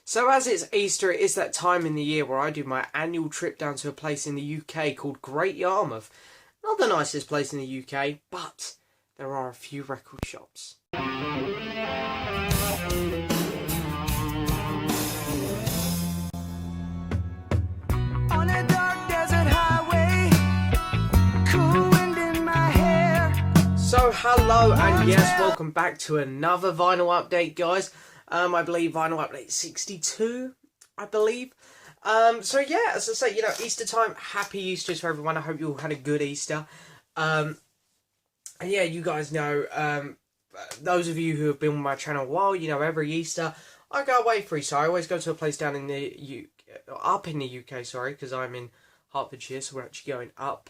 So as it's Easter, it is that time in the year where I do my annual trip down to a place in the UK called Great Yarmouth. Not the nicest place in the UK, but there are a few record shops. On a dark desert highway, cool wind in my hair. So hello and yes, welcome back to another vinyl update, guys. I believe vinyl update 62, I believe. So yeah, as I say, Easter time, happy Easter to everyone. I hope you all had a good Easter. And yeah, you guys know, those of you who have been on my channel a while, every Easter I go away for Easter. I always go to a place down in the up in the UK, sorry, because I'm in Hertfordshire, so we're actually going up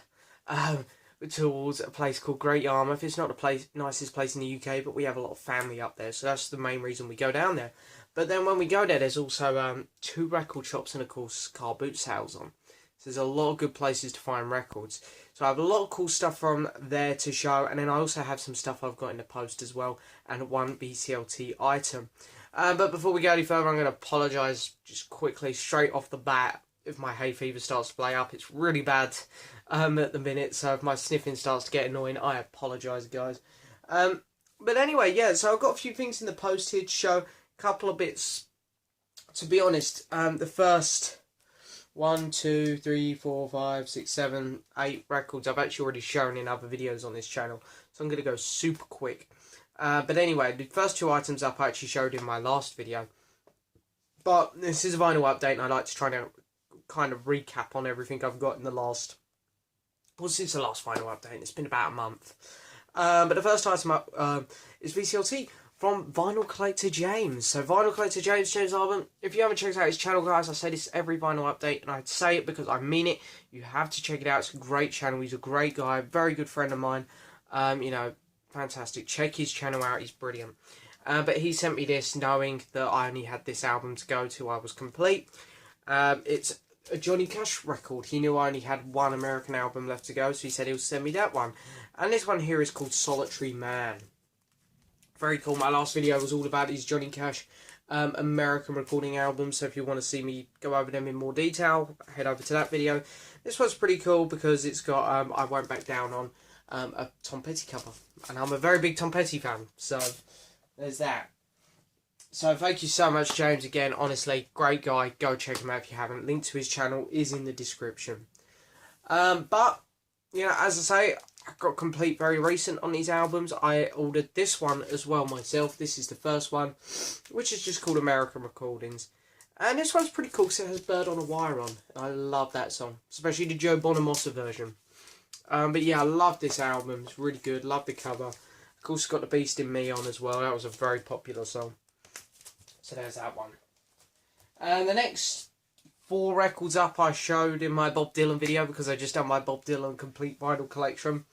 towards a place called Great Yarmouth. It's not the nicest place in the UK, but we have a lot of family up there, so that's the main reason we go down there. But then when we go there, there's also 2 record shops and, of course, car boot sales on. So there's a lot of good places to find records. So I have a lot of cool stuff from there to show, and then I also have some stuff I've got in the post as well, and 1 VCLT item. But before we go any further, I'm going to apologise just quickly, straight off the bat, if my hay fever starts to play up. It's really bad at the minute, so if my sniffing starts to get annoying, I apologise, guys. But anyway, yeah, so I've got a few things in the post here to show, a couple of bits. To be honest, the first 1, 2, 3, 4, 5, 6, 7, 8 records I've actually already shown in other videos on this channel, so I'm going to go super quick. But anyway, the first 2 items up I actually showed in my last video. But this is a vinyl update, and I like to try to kind of recap on everything I've got in the last... Well, since the last vinyl update, it's been about a month. But the first item up is VCLT from VinylCollector James. So VinylCollector James album. If you haven't checked out his channel, guys, I say this every vinyl update, and I say it because I mean it. You have to check it out. It's a great channel. He's a great guy, very good friend of mine. Fantastic. Check his channel out. He's brilliant. But he sent me this knowing that I only had this album to go to. I was complete. It's a Johnny Cash record. He knew I only had 1 American album left to go, so he said he'll send me that one. And this one here is called Solitary Man. Very cool. My last video was all about these Johnny Cash American recording albums, so if you want to see me go over them in more detail, head over to that video. This one's pretty cool because it's got I Won't Back Down on a Tom Petty cover, and I'm a very big Tom Petty fan, so there's that. So thank you so much, James, again. Honestly, great guy. Go check him out if you haven't. Link to his channel is in the description. But as I say, I got complete very recent on these albums. I ordered this one as well myself. This is the first one, which is just called American Recordings. And this one's pretty cool because it has Bird on a Wire on. I love that song, especially the Joe Bonamassa version. But yeah, I love this album. It's really good. Love the cover. Of course, it's got The Beast in Me on as well. That was a very popular song. So there's that one. And the next 4 records up I showed in my Bob Dylan video because I just done my Bob Dylan complete vinyl collection.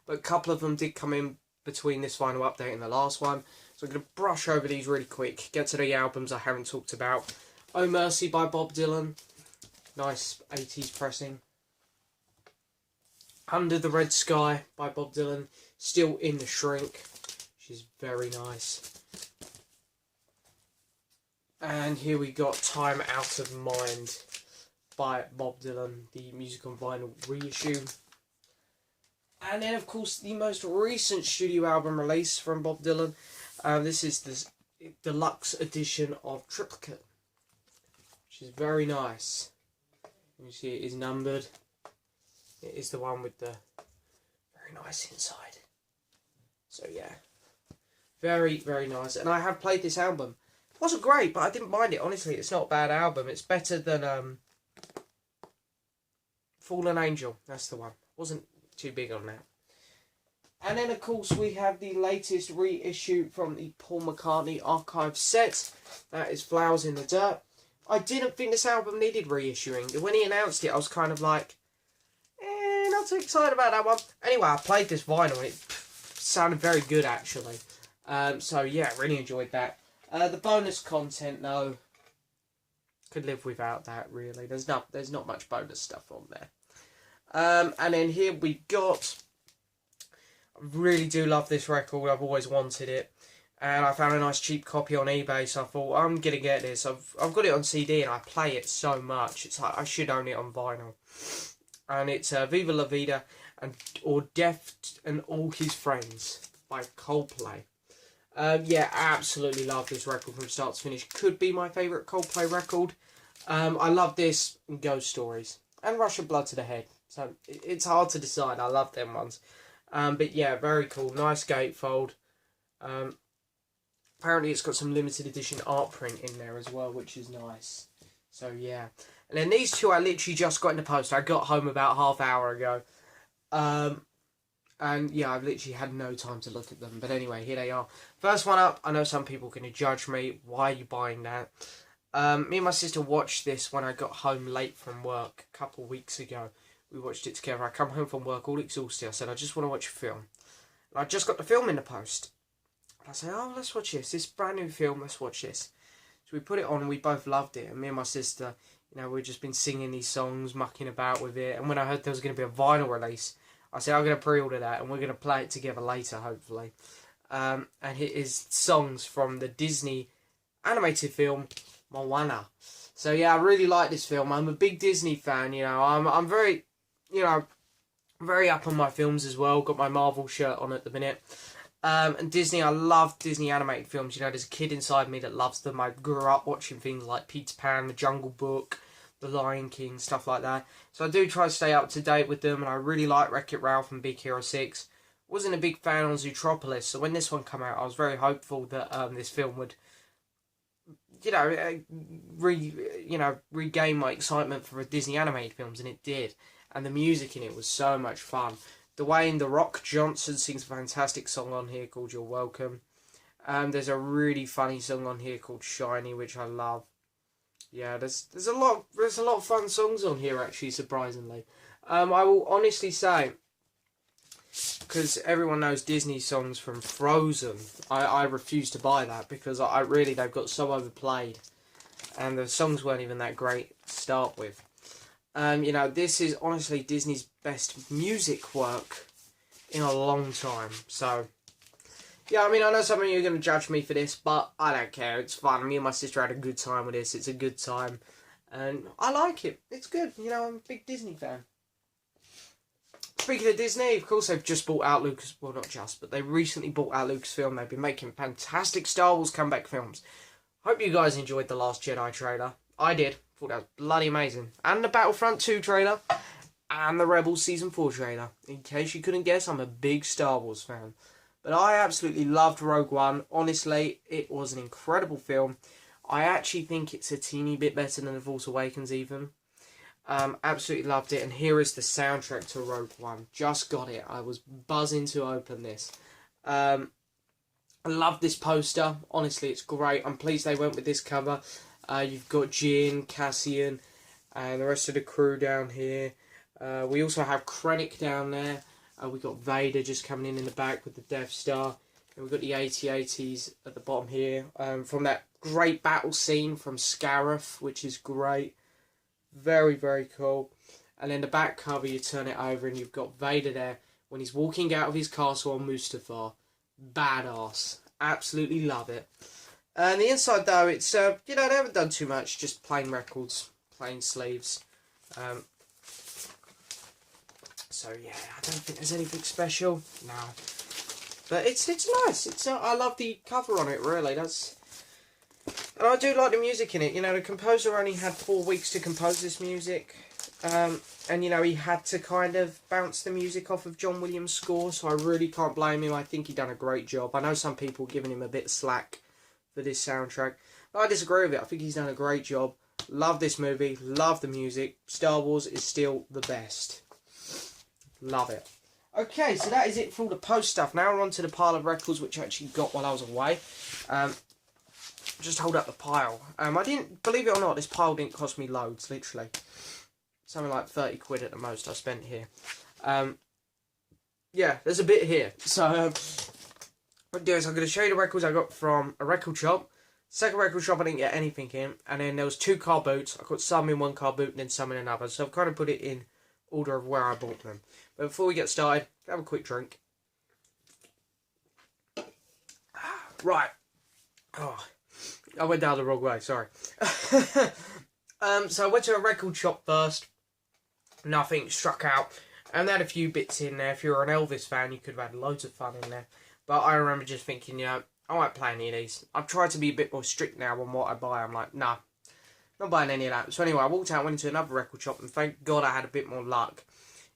But a couple of them did come in between this vinyl update and the last one. So I'm going to brush over these really quick. Get to the albums I haven't talked about. Oh Mercy by Bob Dylan. Nice 80s pressing. Under the Red Sky by Bob Dylan. Still in the Shrink, which is very nice. And here we got Time Out of Mind by Bob Dylan, the music on vinyl reissue. And then, of course, the most recent studio album release from Bob Dylan. This is the deluxe edition of Triplicate, which is very nice. You see it is numbered. It is the one with the very nice inside. So yeah, very, very nice. And I have played this album. It wasn't great, but I didn't mind it. Honestly, it's not a bad album. It's better than Fallen Angel. That's the one. Wasn't too big on that. And then, of course, we have the latest reissue from the Paul McCartney archive set. That is Flowers in the Dirt. I didn't think this album needed reissuing. When he announced it, I was kind of like, not too excited about that one. Anyway, I played this vinyl. It sounded very good, actually. So, yeah, really enjoyed that. The bonus content, though, could live without that, really. There's not much bonus stuff on there. And then here we got... I really do love this record. I've always wanted it. and I found a nice cheap copy on eBay, so I thought, I'm going to get this. I've got it on CD, and I play it so much. It's like, I should own it on vinyl. And it's Viva La Vida, or Death and All His Friends by Coldplay. Yeah, absolutely love this record from start to finish. Could be my favourite Coldplay record. I love this and Ghost Stories. And Russian Blood to the Head. So, it's hard to decide. I love them ones. But yeah, very cool. Nice gatefold. Apparently it's got some limited edition art print in there as well, which is nice. So yeah. And then these two I literally just got in the post. I got home about half hour ago. And yeah, I've literally had no time to look at them. But anyway, here they are. First one up, I know some people are going to judge me. Why are you buying that? Me and my sister watched this when I got home late from work a couple of weeks ago. We watched it together. I come home from work all exhausted. I said, I just want to watch a film. And I just got the film in the post. And I said, oh, let's watch this. This brand new film, let's watch this. So we put it on and we both loved it. And me and my sister, you know, we've just been singing these songs, mucking about with it. And when I heard there was going to be a vinyl release, I said, I'm going to pre-order that and we're going to play it together later, hopefully. And it is songs from the Disney animated film, Moana. So yeah, I really like this film. I'm a big Disney fan, you know. I'm very, you know, very up on my films as well. Got my Marvel shirt on at the minute. And Disney, I love Disney animated films. You know, there's a kid inside me that loves them. I grew up watching things like Peter Pan, The Jungle Book, The Lion King, stuff like that. So I do try to stay up to date with them, and I really like Wreck-It Ralph and Big Hero 6. Wasn't a big fan on Zootropolis, so when this one came out, I was very hopeful that this film would, you know, regain my excitement for Disney animated films, and it did. And the music in it was so much fun. Dwayne "The Rock" Johnson sings a fantastic song on here called "You're Welcome." There's a really funny song on here called "Shiny," which I love. Yeah, there's a lot of fun songs on here actually, surprisingly. I will honestly say, because everyone knows Disney songs from Frozen, I refuse to buy that because they've got so overplayed, and the songs weren't even that great to start with. You know, this is honestly Disney's best music work in a long time. So, yeah, I mean, I know some of you are going to judge me for this, but I don't care. It's fun. Me and my sister had a good time with this. It's a good time. And I like it. It's good. You know, I'm a big Disney fan. Speaking of Disney, of course, they've just bought out Lucas... Well, not just, but they recently bought out Lucasfilm. They've been making fantastic Star Wars comeback films. Hope you guys enjoyed The Last Jedi trailer. I did. Thought that was bloody amazing. And the Battlefront 2 trailer. And the Rebels Season 4 trailer. In case you couldn't guess, I'm a big Star Wars fan. But I absolutely loved Rogue One. Honestly, it was an incredible film. I actually think it's a teeny bit better than The Force Awakens even. Absolutely loved it. And here is the soundtrack to Rogue One. Just got it. I was buzzing to open this. I love this poster. Honestly, it's great. I'm pleased they went with this cover. You've got Jyn, Cassian, and the rest of the crew down here. We also have Krennic down there. We've got Vader just coming in the back with the Death Star. And we've got the AT-ATs at the bottom here. From that great battle scene from Scarif, which is great. Very, very cool. And then the back cover, you turn it over and you've got Vader there when he's walking out of his castle on Mustafar. Badass. Absolutely love it. And the inside, though, it's, you know, they haven't done too much. Just plain records, plain sleeves. So, yeah, I don't think there's anything special. No. But it's nice. It's I love the cover on it, really. And I do like the music in it. You know, the composer only had 4 weeks to compose this music. And, you know, he had to kind of bounce the music off of John Williams' score. So I really can't blame him. I think he done a great job. I know some people giving him a bit of slack for this soundtrack. But I disagree with it. I think he's done a great job. Love this movie. Love the music. Star Wars is still the best. Love it. Okay, so that is it for all the post stuff. Now we're on to the pile of records which I actually got while I was away. Just hold up the pile. I didn't, believe it or not, this pile didn't cost me loads, literally. Something like 30 quid at the most I spent here. Yeah, there's a bit here. So, what I'm doing is I'm going to show you the records I got from a record shop. Second record shop I didn't get anything in. And then there was 2 car boots. I got some in one car boot and then some in another. So I've kind of put it in order of where I bought them. But before we get started, have a quick drink. Right. Oh, I went down the wrong way, sorry. So I went to a record shop first. Nothing struck out. And they had a few bits in there. If you're an Elvis fan, you could have had loads of fun in there. But I remember just thinking, you know, I won't play any of these. I've tried to be a bit more strict now on what I buy. I'm like, nah, not buying any of that. So anyway, I walked out, went into another record shop, and thank God I had a bit more luck.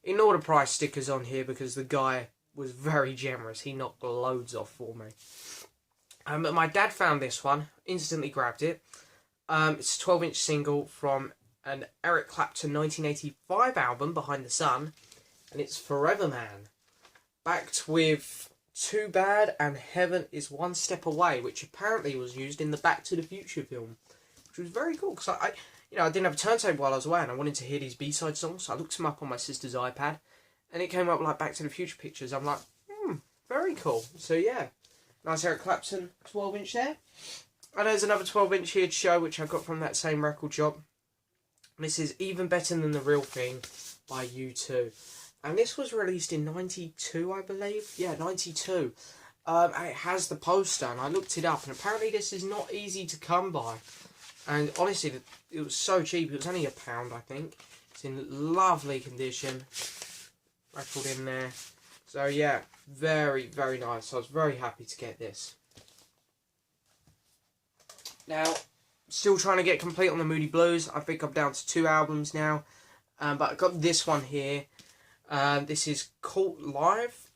Ignore the price stickers on here because the guy was very generous. He knocked loads off for me. But my dad found this one, instantly grabbed it. It's a 12-inch single from an Eric Clapton 1985 album, Behind the Sun, and it's Forever Man, backed with Too Bad and Heaven is One Step Away, which apparently was used in the Back to the Future film, which was very cool, because I didn't have a turntable while I was away, and I wanted to hear these B-side songs, so I looked them up on my sister's iPad, and it came up like Back to the Future pictures. I'm like, very cool. So yeah, nice Eric Clapton 12-inch there. And there's another 12-inch here to show, which I got from that same record shop. This is Even Better Than the Real Thing by U2. And this was released in 92, I believe. Yeah, 92. It has the poster, and I looked it up, and apparently this is not easy to come by. And honestly, it was so cheap. It was only £1, I think. It's in lovely condition. Record in there. So yeah, very, very nice. I was very happy to get this. Now, still trying to get complete on the Moody Blues. I think I'm down to 2 albums now. But I got this one here. This is Cult Live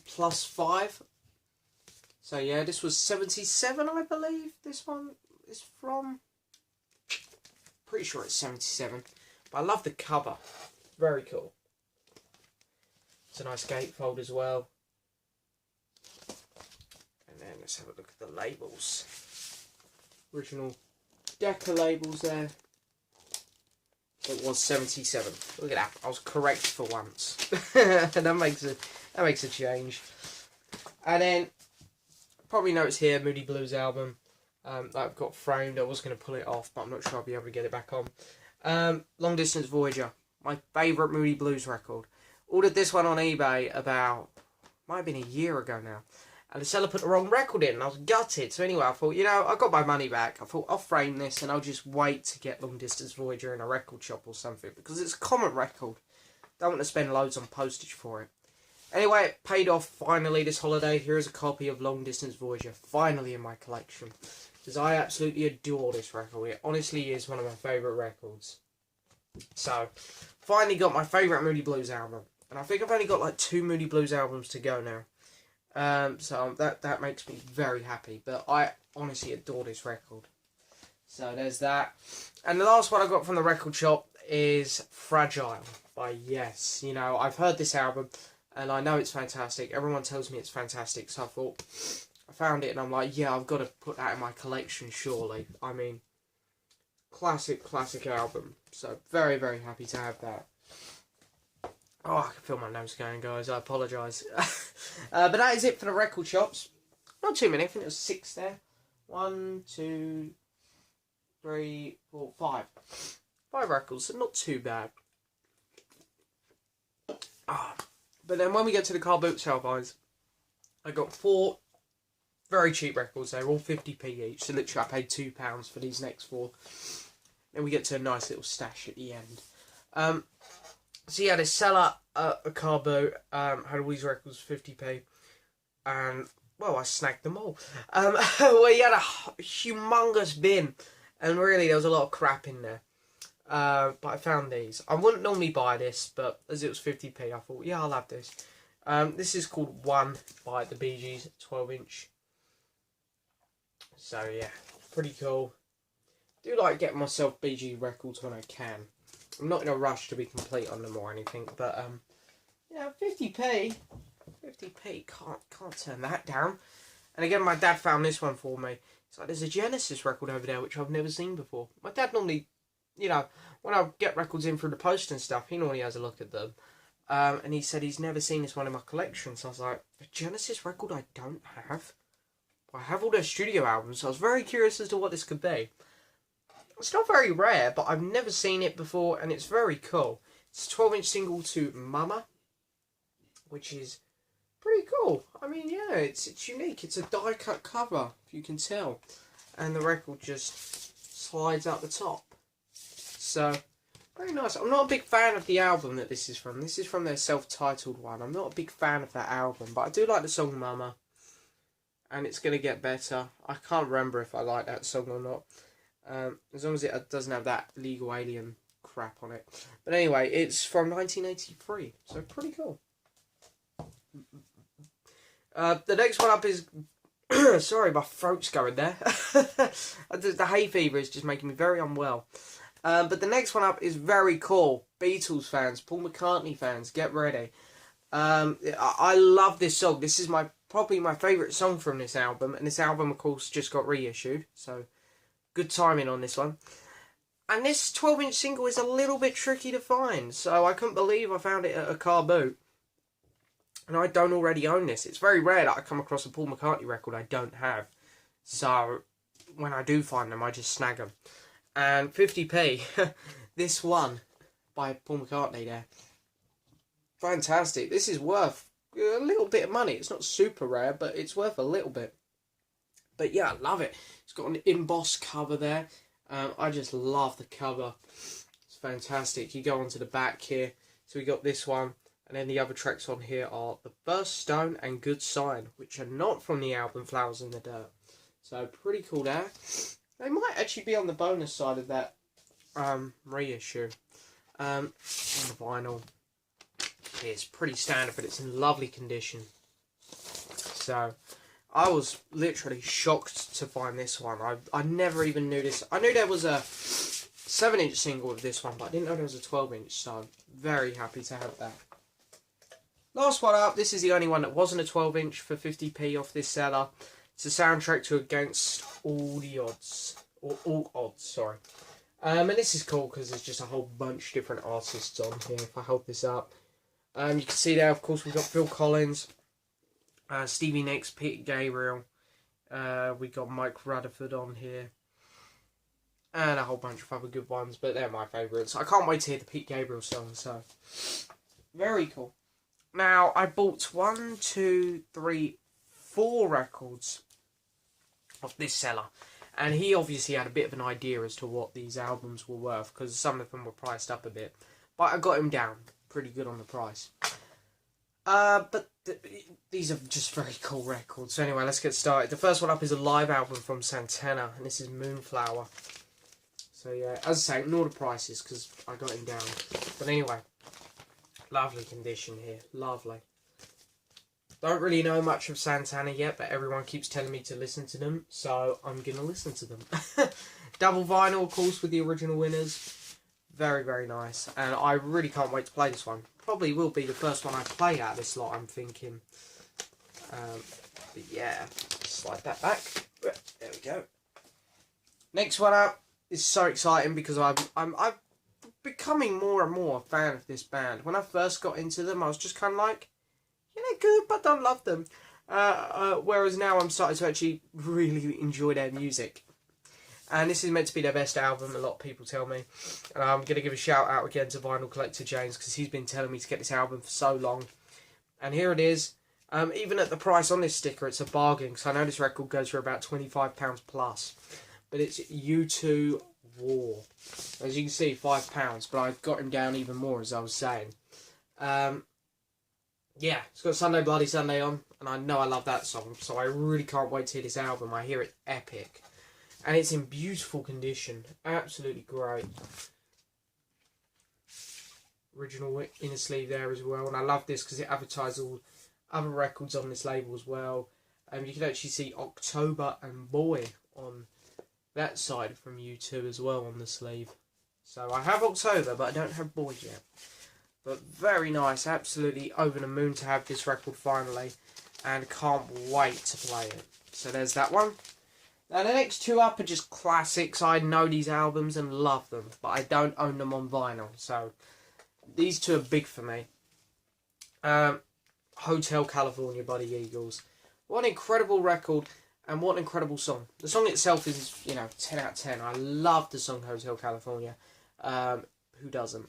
+5. So yeah, this was 77, I believe. This one is from... Pretty sure it's 77. But I love the cover. Very cool. It's a nice gatefold as well. And then let's have a look at the labels. Original Decca labels there. It was 77. Look at that. I was correct for once. that makes a change. And then probably notice here Moody Blues album that I've got framed. I was going to pull it off, but I'm not sure I'll be able to get it back on. Long Distance Voyager, my favourite Moody Blues record. Ordered this one on eBay about, might have been a year ago now. And the seller put the wrong record in, and I was gutted. So anyway, I thought, you know, I got my money back. I thought, I'll frame this, and I'll just wait to get Long Distance Voyager in a record shop or something. Because it's a common record. Don't want to spend loads on postage for it. Anyway, it paid off finally this holiday. Here is a copy of Long Distance Voyager, finally in my collection. Because I absolutely adore this record. It honestly is one of my favourite records. So, finally got my favourite Moody Blues album. And I think I've only got like 2 Moody Blues albums to go now. So that makes me very happy. But I honestly adore this record. So there's that. And the last one I got from the record shop is Fragile by Yes. You know, I've heard this album and I know it's fantastic. Everyone tells me it's fantastic. So I thought, I found it and I'm like, yeah, I've got to put that in my collection surely. I mean, classic album. So very, very happy to have that. Oh, I can feel my nose going, guys. I apologise. But that is it for the record shops. Not too many. I think there was 6 there. 1, 2, 3, 4, 5. 5 records, so not too bad. But then when we get to the car boot sale buys, I got 4 very cheap records. They were all 50p each. So literally I paid £2 for these next 4. Then we get to a nice little stash at the end. So yeah, this seller at a car boot had all these records for 50p, and well, I snagged them all. Well, he had a humongous bin, and really there was a lot of crap in there. But I found these. I wouldn't normally buy this, but as it was 50p, I thought, yeah, I'll have this. This is called One by the Bee Gees, 12-inch. So yeah, pretty cool. Do like getting myself Bee Gees records when I can. I'm not in a rush to be complete on them or anything, but yeah, 50p, can't turn that down. And again, my dad found this one for me. It's like there's a Genesis record over there which I've never seen before. My dad normally, you know, when I get records in through the post and stuff, he normally has a look at them. And he said he's never seen this one in my collection. So I was like, a Genesis record I don't have? I have all their studio albums, so I was very curious as to what this could be. It's not very rare, but I've never seen it before, and it's very cool. It's a 12-inch single to Mama, which is pretty cool. I mean, yeah, it's unique. It's a die cut cover, if you can tell, and the record just slides out the top. So very nice. I'm not a big fan of the album that this is from. This is from their self-titled one. I'm not a big fan of that album, but I do like the song Mama, and it's gonna get better. I can't remember if I like that song or not. As long as it doesn't have that Legal Alien crap on it. But anyway, it's from 1983, so pretty cool. The next one up is... sorry, my throat's going there. The hay fever is just making me very unwell. But the next one up is very cool. Beatles fans, Paul McCartney fans, get ready. I love this song. This is probably my favourite song from this album. And this album, of course, just got reissued. So, good timing on this one. And this 12-inch single is a little bit tricky to find. So, I couldn't believe I found it at a car boot. And I don't already own this. It's very rare that I come across a Paul McCartney record I don't have. So, when I do find them, I just snag them. And 50p, this one by Paul McCartney there. Fantastic. This is worth a little bit of money. It's not super rare, but it's worth a little bit. But yeah, I love it. It's got an embossed cover there. I just love the cover. It's fantastic. You go onto the back here. So we got this one. And then the other tracks on here are The First Stone and Good Sign, which are not from the album Flowers in the Dirt. So pretty cool there. They might actually be on the bonus side of that reissue. On the vinyl, it's pretty standard, but it's in lovely condition. So, I was literally shocked to find this one. I never even knew this. I knew there was a 7-inch single of this one, but I didn't know there was a 12-inch, so very happy to have that. Last one up, this is the only one that wasn't a 12-inch for 50p off this seller. It's a soundtrack to Against All the Odds. Or All Odds, sorry. And this is cool because there's just a whole bunch of different artists on here. If I hold this up. You can see there, of course, we've got Phil Collins, Stevie Nicks, Peter Gabriel. We got Mike Rutherford on here. And a whole bunch of other good ones, but they're my favourites. I can't wait to hear the Pete Gabriel song, so... Very cool. Now, I bought 4 records of this seller. And he obviously had a bit of an idea as to what these albums were worth, because some of them were priced up a bit. But I got him down pretty good on the price. But these are just very cool records. So anyway, let's get started. The first one up is a live album from Santana, and this is Moonflower. So yeah, as I say, ignore the prices, because I got him down. But anyway, lovely condition here. Lovely. Don't really know much of Santana yet, but everyone keeps telling me to listen to them, so I'm going to listen to them. Double vinyl, of course, with the original winners. Very, very nice. And I really can't wait to play this one. Probably will be the first one I play out of this lot, I'm thinking. But yeah, slide that back. There we go. Next one up is so exciting because I'm becoming more and more a fan of this band. When I first got into them, I was just kind of like, yeah, they're good, but don't love them. Whereas now I'm starting to actually really enjoy their music. And this is meant to be their best album, a lot of people tell me. And I'm going to give a shout out again to VinylCollector James, because he's been telling me to get this album for so long. And here it is. Even at the price on this sticker, it's a bargain, because I know this record goes for about £25 plus. But it's U2 War. As you can see, £5, but I've got him down even more, as I was saying. Yeah, it's got Sunday Bloody Sunday on, and I know I love that song, so I really can't wait to hear this album. I hear it epic. And it's in beautiful condition. Absolutely great. Original inner sleeve there as well. And I love this because it advertises all other records on this label as well. You can actually see October and Boy on that side from U2 as well on the sleeve. So I have October, but I don't have Boy yet. But very nice. Absolutely over the moon to have this record finally. And can't wait to play it. So there's that one. Now the next two up are just classics. I know these albums and love them, but I don't own them on vinyl. So these two are big for me. Hotel California by the Eagles. What an incredible record and what an incredible song. The song itself is, 10 out of 10. I love the song Hotel California. Who doesn't?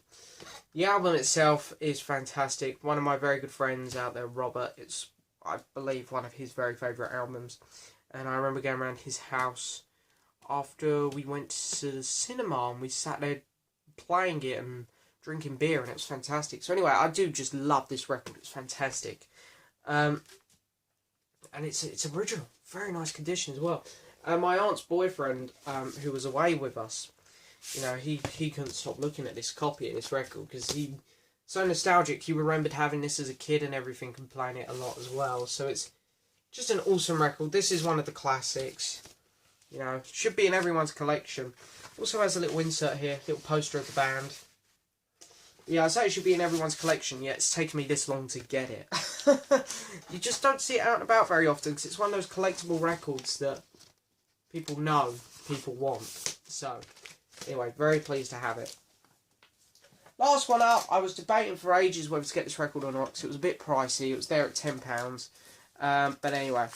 The album itself is fantastic. One of my very good friends out there, Robert, it's I believe, one of his very favourite albums. And I remember going around his house after we went to the cinema and we sat there playing it and drinking beer, and it was fantastic. So anyway, I do just love this record. It's fantastic. And it's original. Very nice condition as well. My aunt's boyfriend, who was away with us, you know, he couldn't stop looking at this copy of this record because he so nostalgic. He remembered having this as a kid and everything, and playing it a lot as well. So it's just an awesome record. This is one of the classics. You know, should be in everyone's collection. Also has a little insert here, little poster of the band. Yeah, I say it should be in everyone's collection, yet it's taken me this long to get it. You just don't see it out and about very often, because it's one of those collectible records that people know, people want. So, anyway, very pleased to have it. Last one up, I was debating for ages whether to get this record or not, because it was a bit pricey. It was there at £10. But anyway,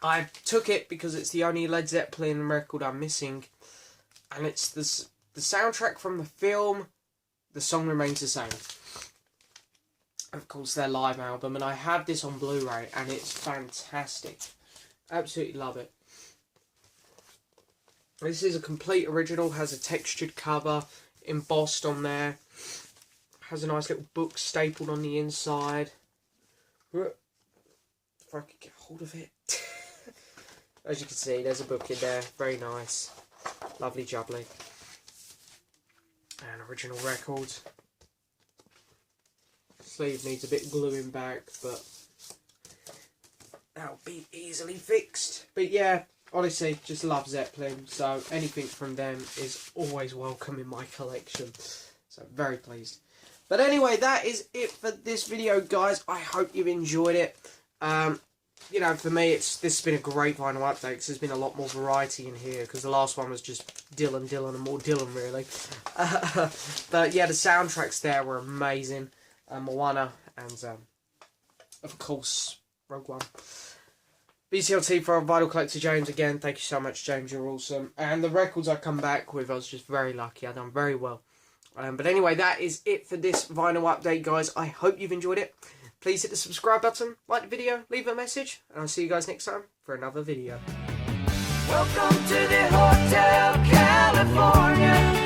I took it because it's the only Led Zeppelin record I'm missing. And it's the soundtrack from the film. The song remains the same. Of course, their live album, and I have this on Blu-ray, and it's fantastic. Absolutely love it. This is a complete original, has a textured cover, embossed on there. Has a nice little book stapled on the inside. If I could get hold of it. As you can see, there's a book in there. Very nice. Lovely jubbly. And original record. Sleeve needs a bit gluing back, but that'll be easily fixed. But yeah, honestly, just love Zeppelin, so anything from them is always welcome in my collection. So very pleased. But anyway, that is it for this video, guys. I hope you've enjoyed it. You know, for me, this has been a great vinyl update, because there's been a lot more variety in here, because the last one was just Dylan, and more Dylan, really. But yeah, the soundtracks there were amazing. Moana, and of course, Rogue One. VCLT for our Vinyl Collector, James, again, thank you so much, James, you're awesome. And the records I come back with, I was just very lucky, I've done very well. But anyway, that is it for this vinyl update, guys. I hope you've enjoyed it. Please hit the subscribe button, like the video, leave a message, and I'll see you guys next time for another video. Welcome to the Hotel California.